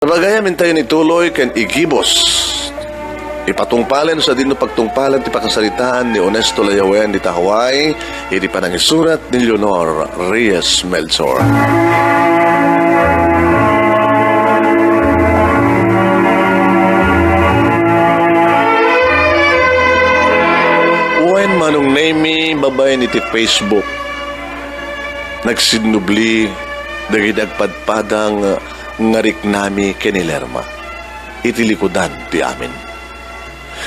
Sabagay tayo ni Tuloy ken igibos. Ipatungpalan sa dino pagtungpalan ti pakasalitaan ni Honesto Layawen di Tahaway, iti panangisurat ni Leonor Reyes Melchor. Uwen Manong Nemy, babay ni ti Facebook. Nagsidnubli, dagidagpadpadang ngarik nami kenilerma. Itilikodan ti amin.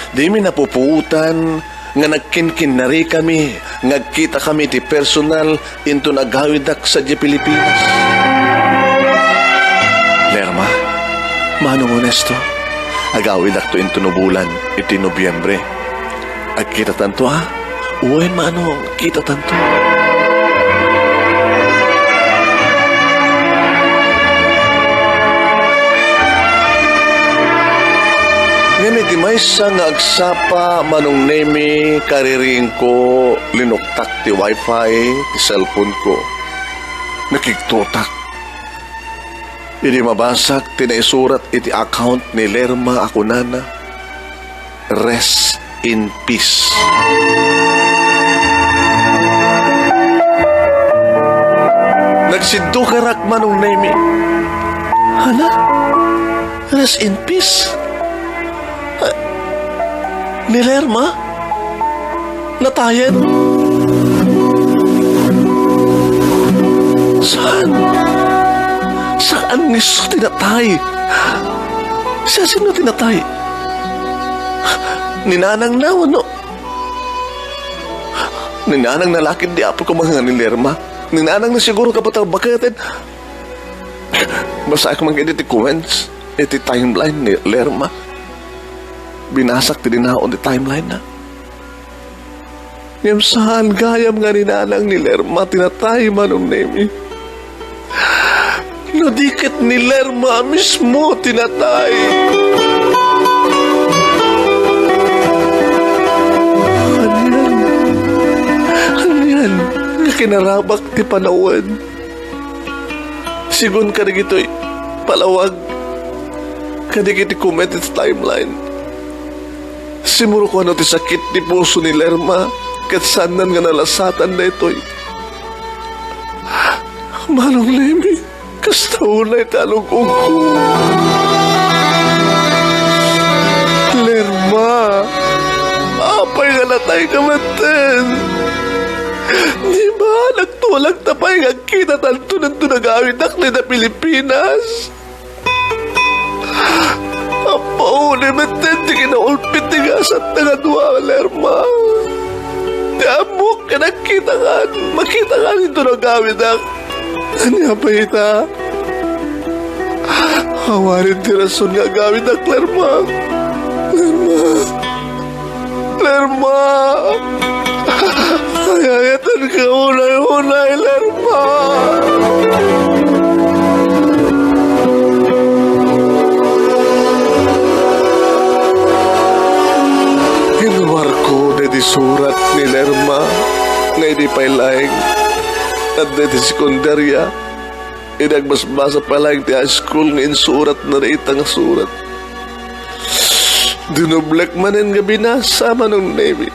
Di mi napupuutan nga nagkinkinari kami, ngagkita kami ti personal into nagawidak sa di Pilipinas. Lerma, Manong Honesto, agawidak to into nubulan iti Nobyembre. Agkita tanto ha? Uwen Manong, kita tanto. Ngayon iti maysa nga agsapa Manong Nemy, kariring ko, linuktak ti wifi, ti cellphone ko. Nakigtutak. Hindi mabasak, tinaisurat iti account ni Lerma Akunana. Rest in peace. Nagsiddo karak Manong Nemy. Hala? Rest in peace? Ni Lerma? Natayan? Saan? Saan niso tinatay? Siya sino tinatay? Ninanang na, ano? Ninanang na lakid di apo ko mga ni Lerma. Ninanang na siguro kapatang bakatin. Basta ako mag-edit comments, iti timeline ni Lerma. Binasak ti dinaon di timeline na. Ngam saan gayam nga ninanang ni Lerma tinatay Manong Nemy. No dikit ni Lerma mismo tinatay. Ano yan? Nga kinarabak ti panawan. Sigun ka na gito'y palawag. Kadigiti comment its timeline. Simuro ko ano ti sakit ni puso ni Lerma kat sanan nga nalasatan na ito'y. Manong Nemy, kastaunay talugong ko. Lerma, apay nga natay kamaten. Di ba nagtulag tapay nga kita tanto ng tunagawin akli na Pilipinas? Apo, ni matindi kinaulpit ti gasat na nga Lerma. Di amok ka nakita ka, makita ka nito na gawin ak. Ano pa ita? Hawarin ti rason nga gawin ak, Lerma. Lerma! Ayayatan ka unay-unay, Lerma! Ginuwar ko na di surat ni Lerma na hindi pailaing at na di sekundarya. Inagbasbasa palaing ti high school nga insurat na naitang surat. Dinublek manin nga binasa Manong Nemy.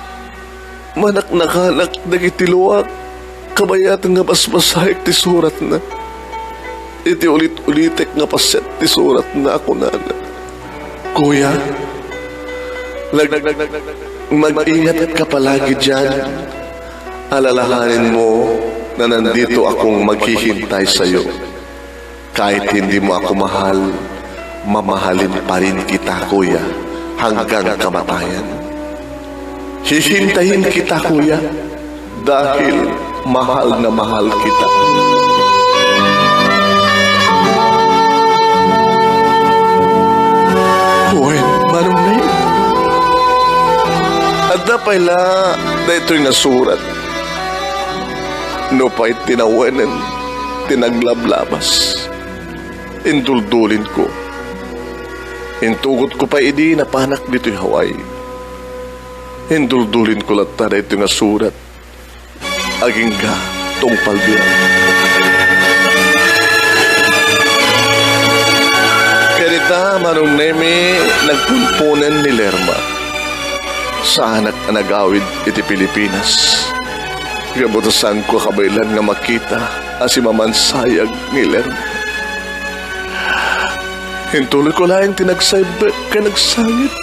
Manak-nakanak nagitiluwak. Kabayatan nga basbasahik ti surat na. Iti ulit-ulitek nga paset ti surat na ako na. Kuya, mag-ingat ka palagi dyan. Alalahanin mo na nandito akong maghihintay sa'yo. Kahit hindi mo ako mahal, mamahalin pa rin kita, kuya, hanggang kamatayan. Hihintayin kita, kuya, dahil mahal na mahal kita. Uy, Manong Nemy. At napayla na ito'y nasurat. No pa'y tinawanan, tinaglablabas. Induldulin ko. Intugot ko pa idi na panak dito'y Hawaii. Induldulin ko lang na ito'y nasurat. Aging ka, tungpal bilang. Kaya Kinita, Manong Nemy, nagpumpunen ni Lerma. Sa anak agawid iti Pilipinas. Gabutasan ko kabaylan nga makita si mamansayag ni Lerma. Hintuloy ko lang tinagsaybe ka nagsangit.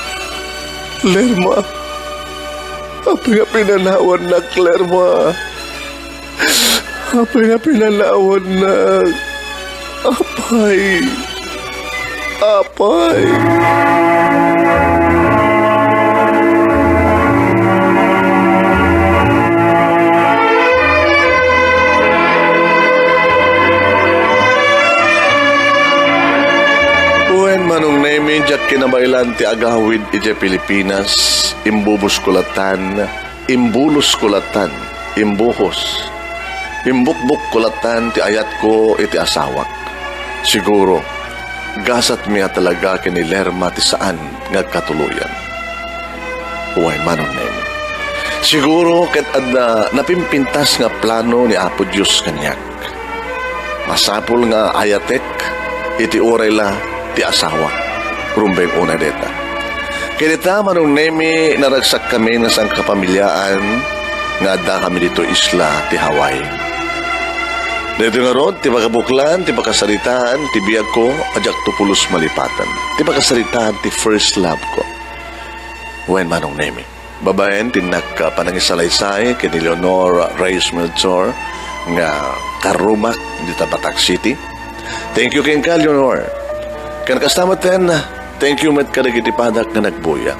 Lerma, apa nga pinanawan na, Lerma? Apa nga pinanawan na? Apay. Manong Nemy, jak kinabailan ti agawid iti Pilipinas, imbubos kulatan, imbulos kulatan, imbuhos, imbukbuk kulatan ti ayat ko iti asawak. Siguro, gasat miya talaga kini Lerma ti saan nga katuluyan. Uway Manong Nemy. Siguro ket adda napimpintas nga plano ni Apo Diyos kanyak. Masapul nga ayatek iti oray la ti asawa, rumbeng una deta. Kinita, Manong Nemy, naragsak kami na sang kapamilyaan nga adda kami dito isla ti Hawaii. Dito nga ron, ti pagabuklan, ti pakasalitaan, ti biyag ko, adyak tupulos malipatan. Ti pakasalitaan, ti first love ko. When Manong Nemy. Babaen, tinak panangisalaysay kini Leonor Reyes Melchor nga karumak dito Laoag City. Thank you king ka, Leonor. Kan kasama ten, thank you met kadagitipadak na nagbuya.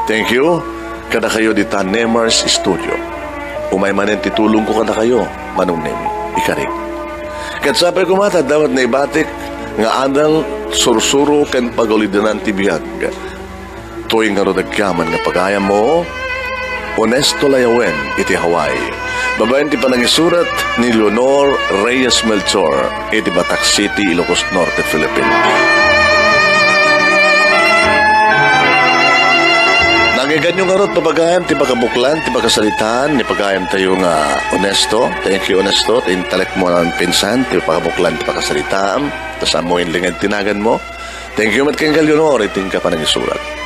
Thank you, kada kayo dita Nemers Studio. Umay manen titulong ko kada kayo, Manong Nemy, ikarig. Kat sapay kumata, dapat na ibatik, nga adang sursuro ken pagulidanan ti biyag. Tuwing nga rodagkaman nga pagaya mo, Honesto layawen iti Hawaii. Babayan ti panangisurat ni Leonor Reyes Melchor, iti Laoag City, Ilocos Norte, Philippines. Nagigan yung karot papagayam, ti pagkabuklan, ti pagkasalitaan, ni pagayam tayo nga Honesto. Thank you, Honesto. Intalek mo ng pinsan, ti pagkabuklan, ti pagkasalitaan. Tapos amoyin lingad tinagan mo. Thank you, Mat King Leonor, iting ka pa nang isurat.